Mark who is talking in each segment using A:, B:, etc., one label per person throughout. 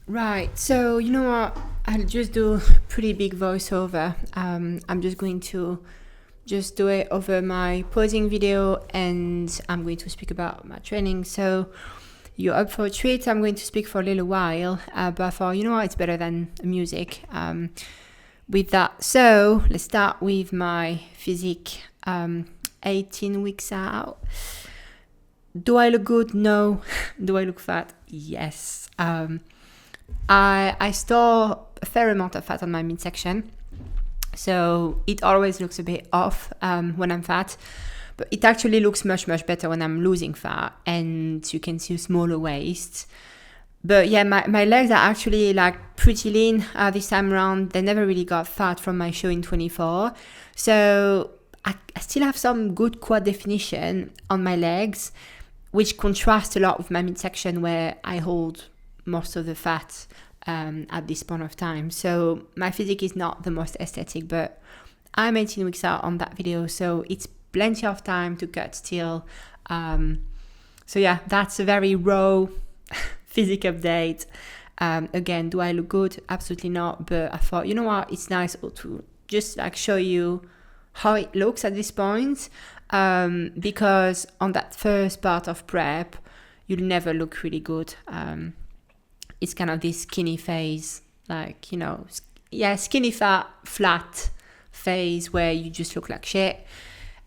A: Right, so you know what? I'll just do pretty big voiceover. I'm just going to just do it over my posing video, and I'm going to speak about my training. So you're up for a treat. I'm going to speak for a little while, but I thought, you know what? It's better than music. With that, so let's start with my physique. 18 weeks out. Do I look good? No. Do I look fat? Yes. I store a fair amount of fat on my midsection, so it always looks a bit off when I'm fat, but it actually looks much better when I'm losing fat, and you can see a smaller waist. But yeah, my legs are actually like pretty lean this time around. They never really got fat from my show in 24, so I still have some good quad definition on my legs, which contrasts a lot with my midsection where I hold most of the fat at this point of time. So my physique is not the most aesthetic, but I'm 18 weeks out on that video, so it's plenty of time to cut still. So yeah, that's a very raw physique update. Again, do I look good? Absolutely not, but I thought, you know what, it's nice to just like show you how it looks at this point, because on that first part of prep, you'll never look really good. It's kind of this skinny phase, like, you know, skinny fat, flat phase where you just look like shit.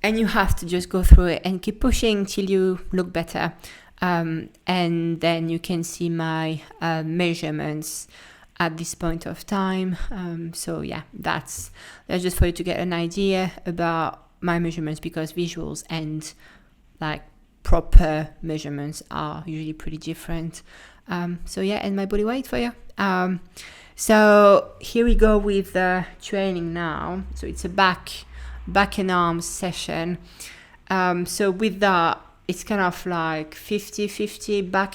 A: And you have to just go through it and keep pushing till you look better. And then you can see my measurements at this point of time. So yeah, that's just for you to get an idea about my measurements, because visuals and like proper measurements are usually pretty different. So yeah, and my body weight for you. So here we go with the training now. So it's a back and arms session. So with that, it's kind of like 50-50 back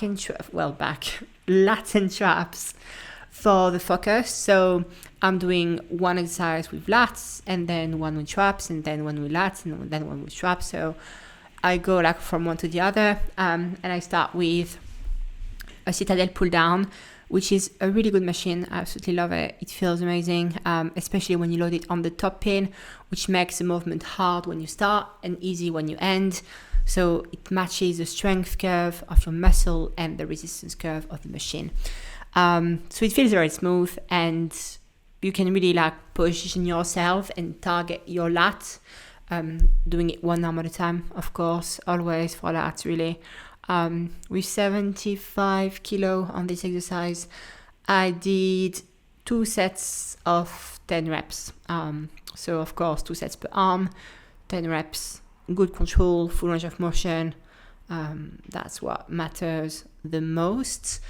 A: lats and traps for the focus. So I'm doing one exercise with lats, and then one with traps, and then one with lats, and then one with traps. So I go like from one to the other, and I start with a Citadel pull down, which is a really good machine. I absolutely love it. It feels amazing, especially when you load it on the top pin, which makes the movement hard when you start and easy when you end. So it matches the strength curve of your muscle and the resistance curve of the machine. So it feels very smooth, and you can really like position yourself and target your lat, doing it one arm at a time, of course, always for lats really. With 75 kilo on this exercise, I did 2 sets of 10 reps. So of course 2 sets per arm, 10 reps, good control, full range of motion. That's what matters the most.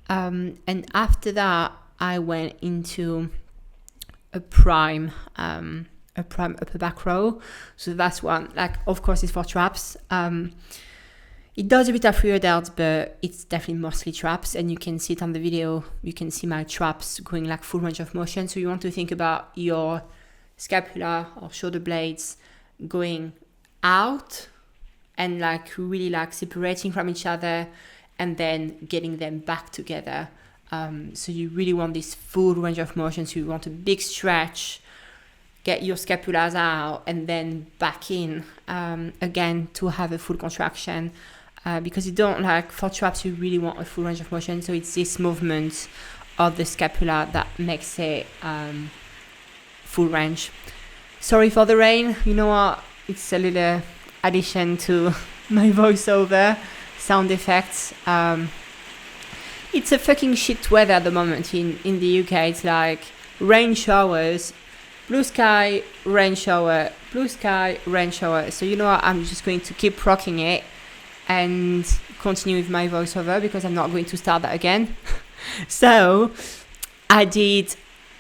A: And after that, I went into a prime upper back row. So that's one, like, of course, it's for traps. It does a bit of rear delts, but it's definitely mostly traps, and you can see it on the video. You can see my traps going like full range of motion. So you want to think about your scapula or shoulder blades going out and like really like separating from each other, and then getting them back together. So you really want this full range of motion. So you want a big stretch, get your scapulas out, and then back in again to have a full contraction. Because you don't like, for traps, you really want a full range of motion. So it's this movement of the scapula that makes it full range. Sorry for the rain. You know what? It's a little addition to my voiceover sound effects. It's a fucking shit weather at the moment in the UK. It's like rain showers, blue sky, rain shower, blue sky, rain shower. So you know what? I'm just going to keep rocking it and continue with my voiceover, because I'm not going to start that again. So I did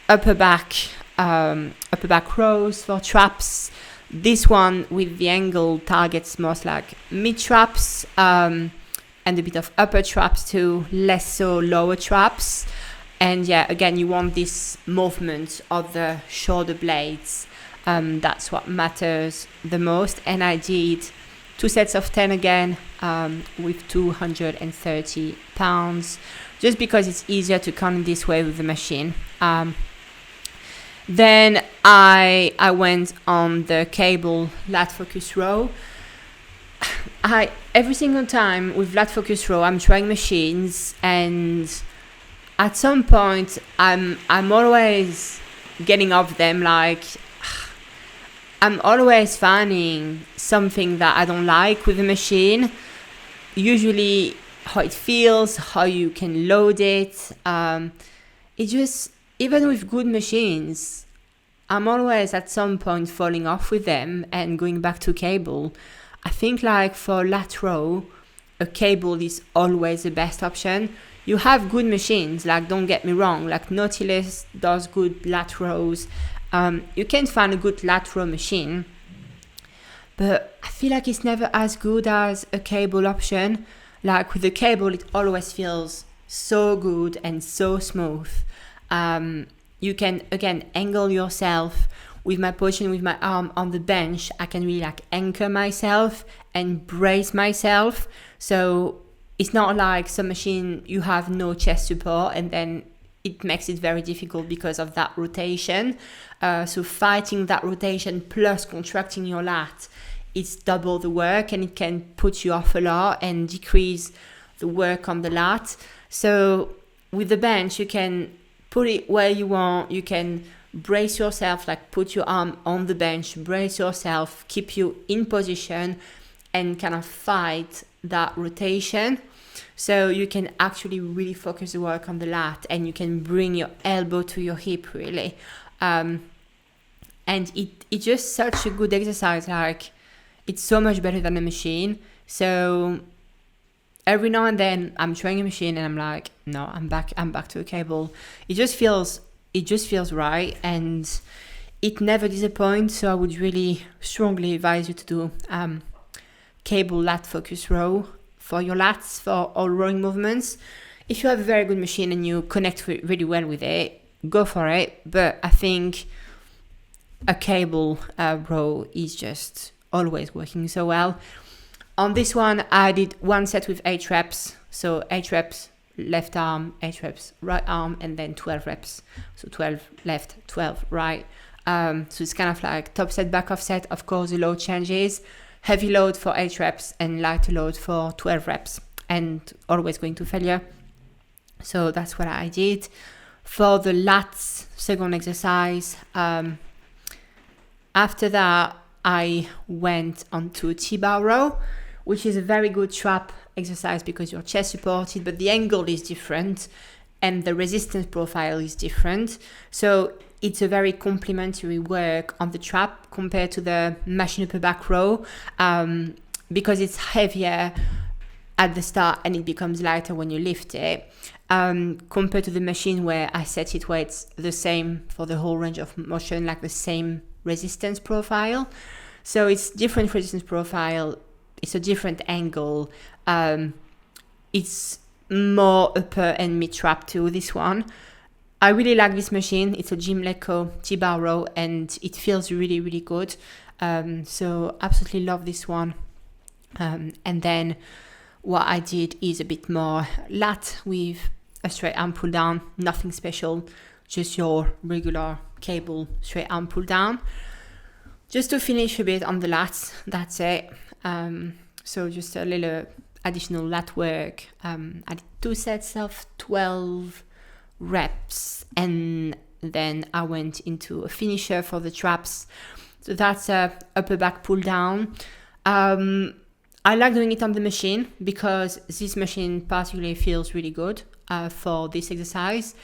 A: upper back rows for traps. This one with the angle targets most like mid traps, and a bit of upper traps too, less so lower traps. And yeah, again, you want this movement of the shoulder blades. That's what matters the most. And I did 2 sets of 10 again, with 230 pounds, just because it's easier to count this way with the machine. Then I went on the cable lat focus row. Every single time with lat focus row, I'm trying machines, and at some point I'm always getting off them. Like, I'm always finding something that I don't like with the machine. Usually how it feels, how you can load it. It just, even with good machines, I'm always at some point falling off with them and going back to cable. I think like for lat row, a cable is always the best option. You have good machines, like, don't get me wrong, like Nautilus does good lat rows. You can find a good lat row machine, but I feel like it's never as good as a cable option. Like with the cable, it always feels so good and so smooth. You can, again, angle yourself. With my position, with my arm on the bench, I can really like anchor myself and brace myself. So it's not like some machine you have no chest support, and then it makes it very difficult because of that rotation. So fighting that rotation plus contracting your lat, it's double the work, and it can put you off a lot and decrease the work on the lat. So with the bench, you can put it where you want. You can brace yourself, like put your arm on the bench, brace yourself, keep you in position, and kind of fight that rotation. So you can actually really focus the work on the lat, and you can bring your elbow to your hip really. And it's just such a good exercise. Like, it's so much better than a machine. So every now and then I'm trying a machine and I'm like, no, I'm back to a cable. It just feels right, and it never disappoints. So I would really strongly advise you to do cable lat focus row for your lats, for all rowing movements. If you have a very good machine and you connect really well with it, go for it. But I think a cable row is just always working so well. On this one, I did one set with 8 reps. So 8 reps left arm, 8 reps right arm, and then 12 reps. So 12 left, 12 right. So it's kind of like top set, back off set. Of course, the load changes. Heavy load for 8 reps and lighter load for 12 reps, and always going to failure. So that's what I did. For the lats second exercise, after that, I went onto T-bar row, which is a very good trap exercise because your chest supported, but the angle is different and the resistance profile is different. So it's a very complementary work on the trap compared to the machine upper back row, because it's heavier at the start and it becomes lighter when you lift it, compared to the machine where I set it where it's the same for the whole range of motion, like the same resistance profile. So it's different resistance profile, it's a different angle, it's more upper and mid trap too, this one. I really like this machine. It's a Gymleco T-bar row and it feels really, really good. So absolutely love this one. And then what I did is a bit more lat with a straight arm pull down, nothing special, just your regular cable straight arm pull down. Just to finish a bit on the lats, that's it. So just a little additional lat work. I did 2 sets of 12 reps, and then I went into a finisher for the traps. So that's a upper back pull down. I like doing it on the machine because this machine particularly feels really good for this exercise.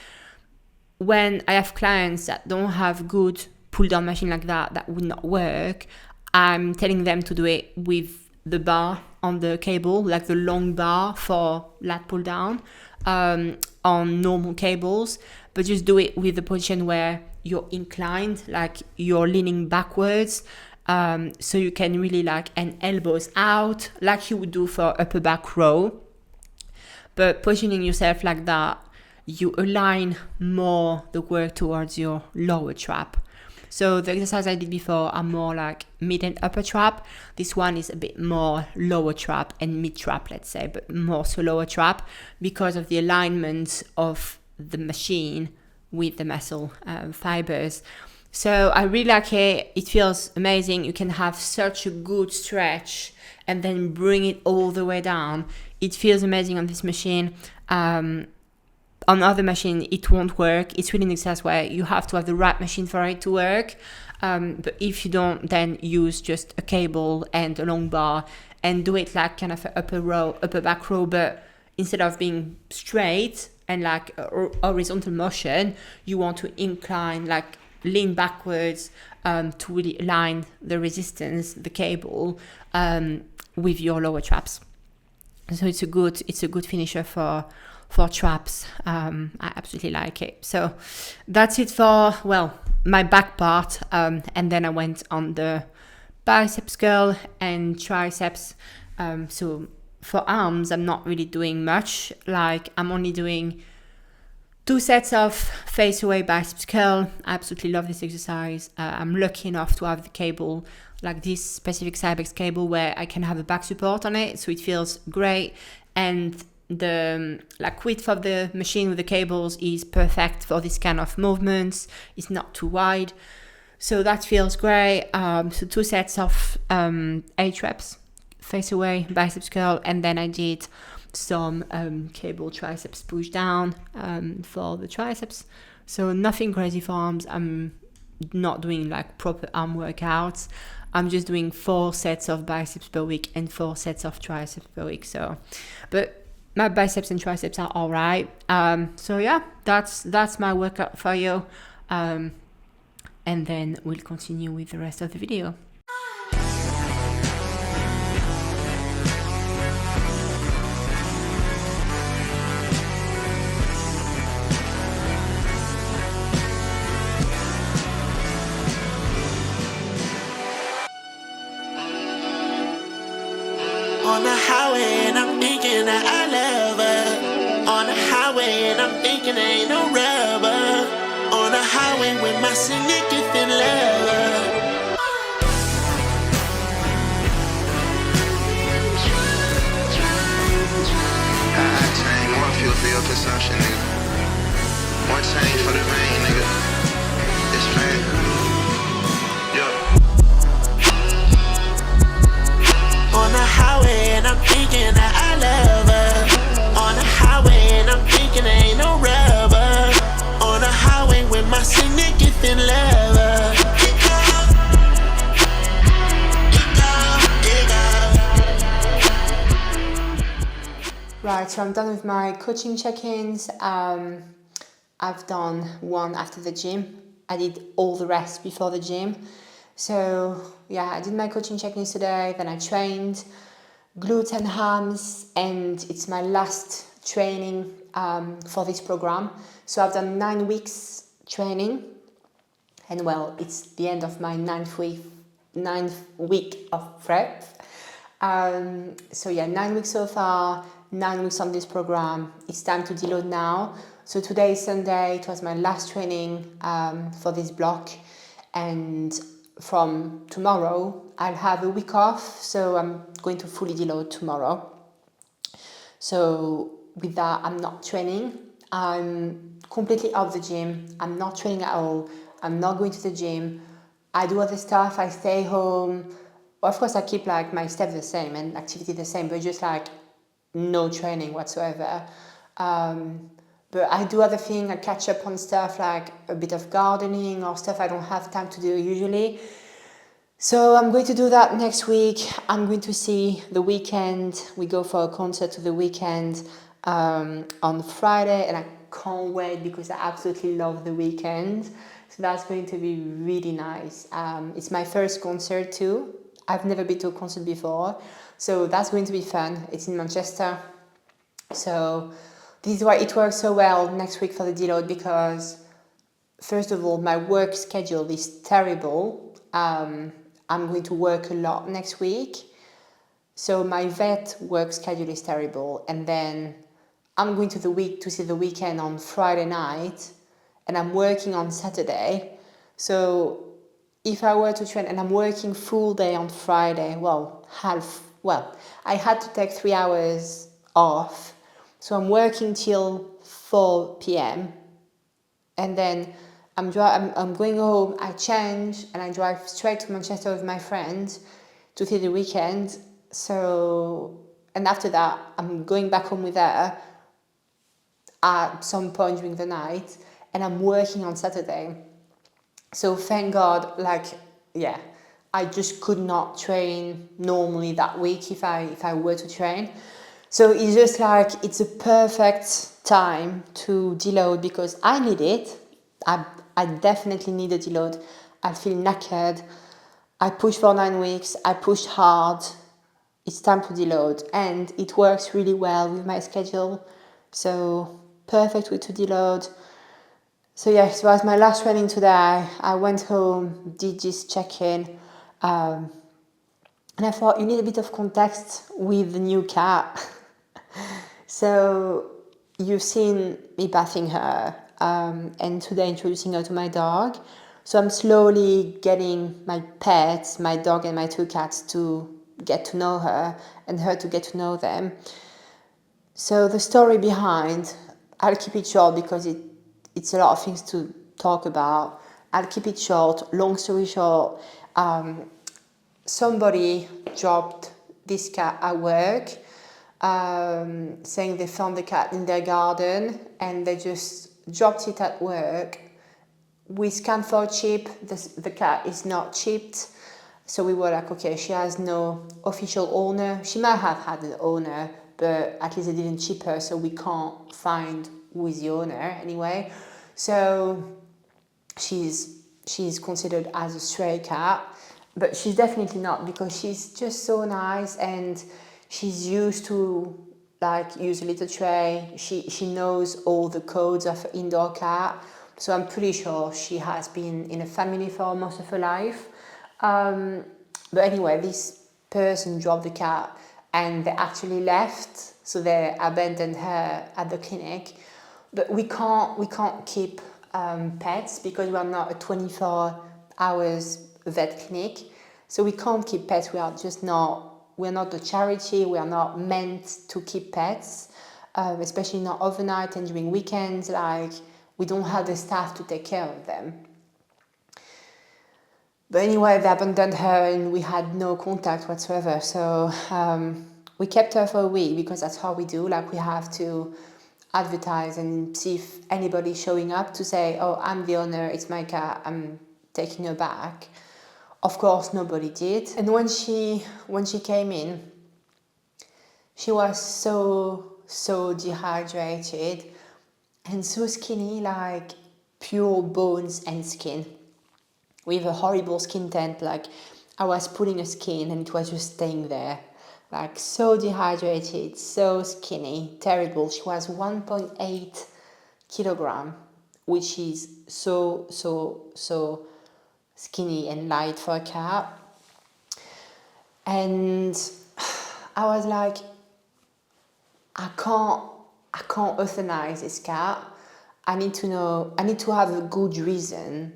A: When I have clients that don't have good pull down machine like that would not work, I'm telling them to do it with the bar on the cable, like the long bar for lat pull down on normal cables, but just do it with the position where you're inclined, like you're leaning backwards, so you can really like, and elbows out like you would do for upper back row. But positioning yourself like that, you align more the work towards your lower trap. So the exercise I did before are more like mid and upper trap. This one is a bit more lower trap and mid trap, let's say, but more so lower trap because of the alignment of the machine with the muscle fibers. So I really like it. It feels amazing. You can have such a good stretch and then bring it all the way down. It feels amazing on this machine. On other machine, it won't work. It's really an exercise where you have to have the right machine for it to work. But if you don't, then use just a cable and a long bar and do it like kind of an upper back row, but instead of being straight and like a horizontal motion, you want to incline, like lean backwards to really align the resistance, the cable, with your lower traps. So it's a good finisher for traps. I absolutely like it. So that's it for, well, my back part. And then I went on the biceps curl and triceps. So for arms, I'm not really doing much. Like I'm only doing 2 sets of face away biceps curl. I absolutely love this exercise. I'm lucky enough to have the cable, like this specific Cybex cable, where I can have a back support on it. So it feels great. And the like width of the machine with the cables is perfect for this kind of movements. It's not too wide, so that feels great. So 2 sets of 8 reps face away biceps curl, and then I did some cable triceps push down for the triceps. So nothing crazy for arms. I'm not doing like proper arm workouts. I'm just doing 4 sets of biceps per week and 4 sets of triceps per week. So, but my biceps and triceps are all right. So yeah, that's my workout for you. And then we'll continue with the rest of the video.
B: On the highway and I'm thinking that I love her. On the highway and I'm thinking ain't no rubber. On the highway with my significant lover.
C: I change more fuel for your consumption, nigga. More change for the rain, nigga. It's rain. Yeah.
B: On the highway and I'm thinking that I love her. On the highway and I'm thinking ain't no rubber. On the highway with my significant lover.
A: Right, so I'm done with my coaching check-ins. I've done one after the gym. I did all the rest before the gym. So yeah, I did my coaching check-ins today, then I trained glutes and hams, and it's my last training for this program. So I've done 9 weeks training, and well, it's the end of my ninth week of prep. So yeah, 9 weeks so far, 9 weeks on this program. It's time to deload now. So today is Sunday. It was my last training for this block, and from tomorrow I'll have a week off, so I'm going to fully deload tomorrow. So with that, I'm not training. I'm completely out of the gym. I'm not training at all. I'm not going to the gym. I do other stuff. I stay home. Of course, I keep like my steps the same and activity the same, but just like no training whatsoever. But I do other things. I catch up on stuff like a bit of gardening or stuff I don't have time to do usually. So I'm going to do that next week. I'm going to see The Weeknd. We go for a concert to The Weeknd on Friday, and I can't wait because I absolutely love The Weeknd. So that's going to be really nice. It's my first concert too. I've never been to a concert before, so that's going to be fun. It's in Manchester. So this is why it works so well next week for the deload, because first of all, my work schedule is terrible. I'm going to work a lot next week. So my vet work schedule is terrible. And then I'm going to see The Weeknd on Friday night, and I'm working on Saturday. So if I were to train and I'm working full day on Friday, I had to take 3 hours off. So I'm working till 4 p.m. and then I'm going home, I change and I drive straight to Manchester with my friends to see the weekend. So, and after that, I'm going back home with her at some point during the night and I'm working on Saturday. So thank God, I just could not train normally that week if I were to train. So it's just like, it's a perfect time to deload because I need it. I definitely need a deload. I feel knackered. I pushed for 9 weeks. I pushed hard. It's time to deload. And it works really well with my schedule. So perfect way to deload. So yes, it was my last training today. I went home, did this check-in. And I thought you need a bit of context with the new cat. So you've seen me bathing her and today introducing her to my dog. So I'm slowly getting my pets, my dog and my 2 cats to get to know her and her to get to know them. So the story behind, I'll keep it short because it's a lot of things to talk about. I'll keep it short. Long story short, somebody dropped this cat at work, saying they found the cat in their garden and they just dropped it at work. We scanned for a chip. The cat is not chipped. So we were like, okay, she has no official owner. She might have had an owner, but at least they didn't chip her, so we can't find who is the owner anyway. So she's considered as a stray cat, but she's definitely not because she's just so nice and she's used to use a little tray. She knows all the codes of an indoor cat. So I'm pretty sure she has been in a family for most of her life. But anyway, this person dropped the cat and they actually left. So they abandoned her at the clinic. But we can't keep pets because we are not a 24 hours vet clinic. So we can't keep pets. We're not a charity. We are not meant to keep pets, especially not overnight and during weekends. We don't have the staff to take care of them. But anyway, they abandoned her and we had no contact whatsoever. So we kept her for a week because that's how we do. We have to advertise and see if anybody's showing up to say, oh, I'm the owner, it's my cat, I'm taking her back. Of course, nobody did. And when she came in, she was so dehydrated and so skinny, pure bones and skin, with a horrible skin tint. I was pulling her skin and it was just staying there. So dehydrated, so skinny, terrible. She was 1.8 kilogram, which is so skinny and light for a cat. And I was like, I can't euthanize this cat. I need to have a good reason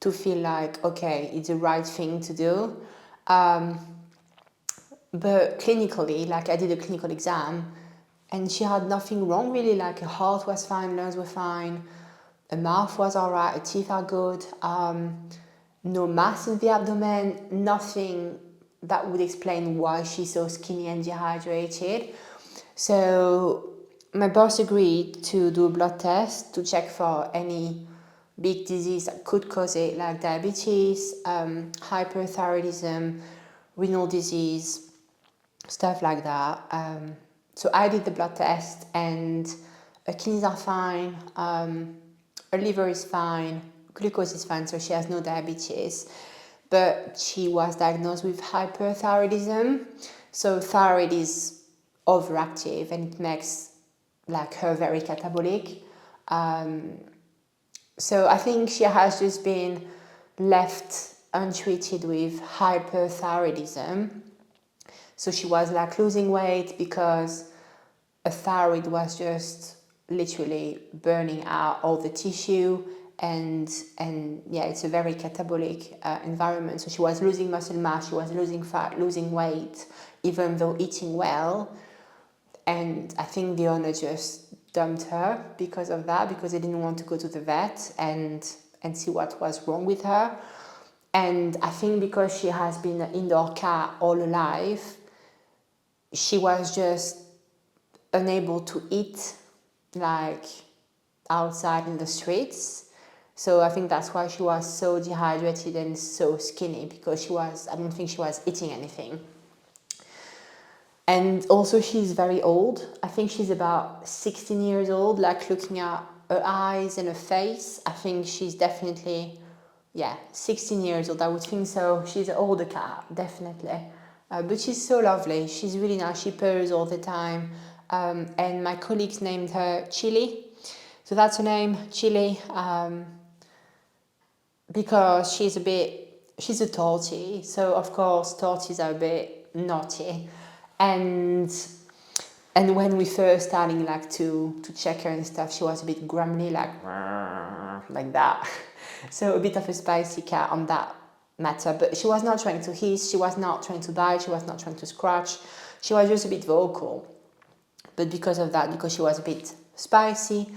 A: to feel okay, it's the right thing to do. But clinically, I did a clinical exam and she had nothing wrong really. Her heart was fine, lungs were fine, her mouth was alright, her teeth are good, no mass in the abdomen, nothing that would explain why she's so skinny and dehydrated. So my boss agreed to do a blood test to check for any big disease that could cause it, like diabetes, hyperthyroidism, renal disease, stuff like that. So I did the blood test and her kidneys are fine, her liver is fine, glucose is fine, so she has no diabetes. But she was diagnosed with hyperthyroidism. So thyroid is overactive and it makes her very catabolic. So I think she has just been left untreated with hyperthyroidism. So she was losing weight because a thyroid was just literally burning out all the tissue and yeah, it's a very catabolic environment. So she was losing muscle mass, she was losing fat, losing weight, even though eating well. And I think the owner just dumped her because of that, because they didn't want to go to the vet and see what was wrong with her. And I think because she has been an indoor cat all her life, she was just unable to eat like outside in the streets. So I think that's why she was so dehydrated and so skinny, because I don't think she was eating anything. And also she's very old. I think she's about 16 years old, like looking at her eyes and her face. I think she's definitely, 16 years old, I would think so. She's an older cat, definitely. But she's so lovely. She's really nice. She purrs all the time. And my colleagues named her Chili. So that's her name, Chili, because she's a tortie. So of course, torties are a bit naughty. And when we first starting like to check her and stuff, she was a bit grumbly, like that. So a bit of a spicy cat on that matter. But she was not trying to hiss, she was not trying to bite, she was not trying to scratch. She was just a bit vocal. But because of that, because she was a bit spicy,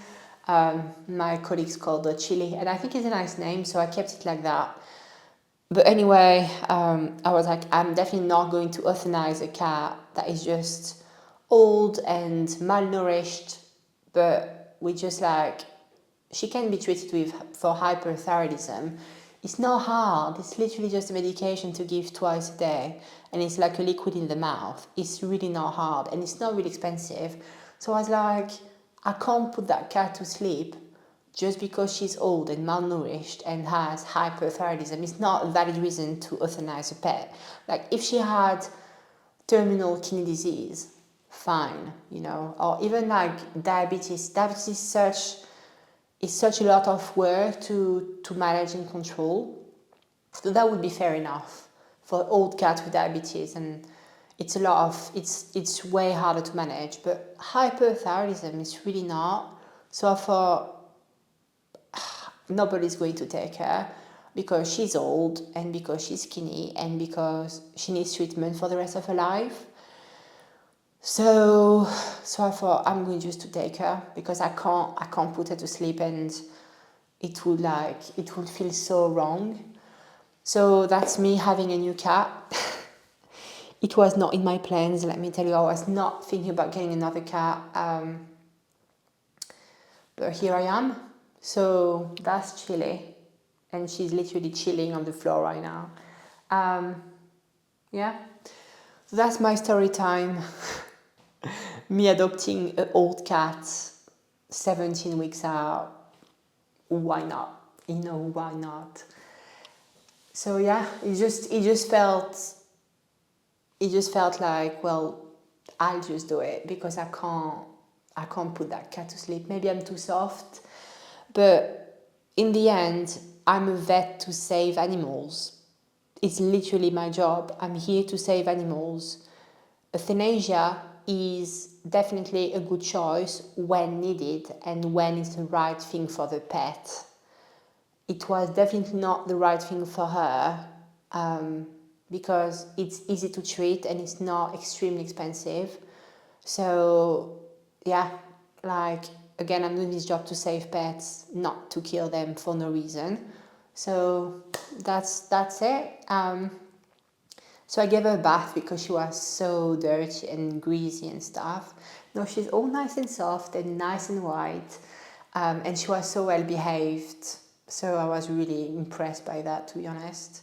A: my colleagues called her Chili, and I think it's a nice name, so I kept it like that. But anyway, I was like, I'm definitely not going to euthanize a cat that is just old and malnourished, but we just like, she can be treated for hyperthyroidism. It's not hard, it's literally just a medication to give twice a day, and it's like a liquid in the mouth. It's really not hard, and it's not really expensive. So I was like, I can't put that cat to sleep just because she's old and malnourished and has hyperthyroidism. It's not a valid reason to euthanize a pet. Like if she had terminal kidney disease, fine, or even like diabetes. Diabetes is such a lot of work to manage and control. So that would be fair enough for old cat with diabetes, and it's way harder to manage. But hyperthyroidism is really not. So I thought, nobody's going to take her because she's old and because she's skinny and because she needs treatment for the rest of her life. So I thought, I'm going just to take her because I can't put her to sleep, and it would feel so wrong. So that's me having a new cat. It was not in my plans, let me tell you. I was not thinking about getting another cat, but here I am. So that's Chili, and she's literally chilling on the floor right now. So that's my story time. Me adopting an old cat, 17 weeks out. Why not? Why not? So yeah, it just felt like, well, I'll just do it because I can't put that cat to sleep. Maybe I'm too soft, but in the end, I'm a vet to save animals. It's literally my job. I'm here to save animals. Euthanasia is definitely a good choice when needed and when it's the right thing for the pet. It was definitely not the right thing for her, because it's easy to treat and it's not extremely expensive. So yeah, like again, I'm doing this job to save pets, not to kill them for no reason. So that's it. So I gave her a bath because she was so dirty and greasy and stuff. No, she's all nice and soft and nice and white, and she was so well behaved. So I was really impressed by that, to be honest.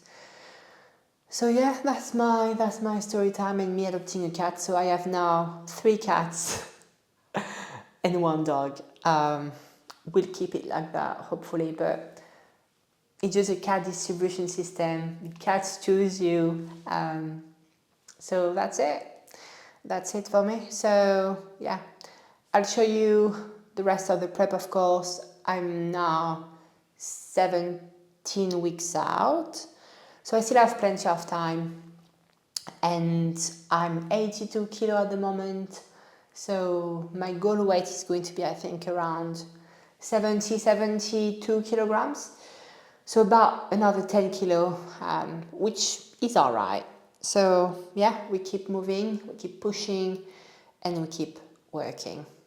A: So yeah, that's my story time and me adopting a cat. So I have now 3 cats and 1 dog. We'll keep it like that, hopefully, but it's just a cat distribution system. Cats choose you. So that's it. That's it for me. So yeah, I'll show you the rest of the prep, of course. I'm now 17 weeks out. So I still have plenty of time. And I'm 82 kilo at the moment. So my goal weight is going to be, I think, around 72 kilograms. So about another 10 kilo, which is all right. So yeah, we keep moving, we keep pushing, and we keep working.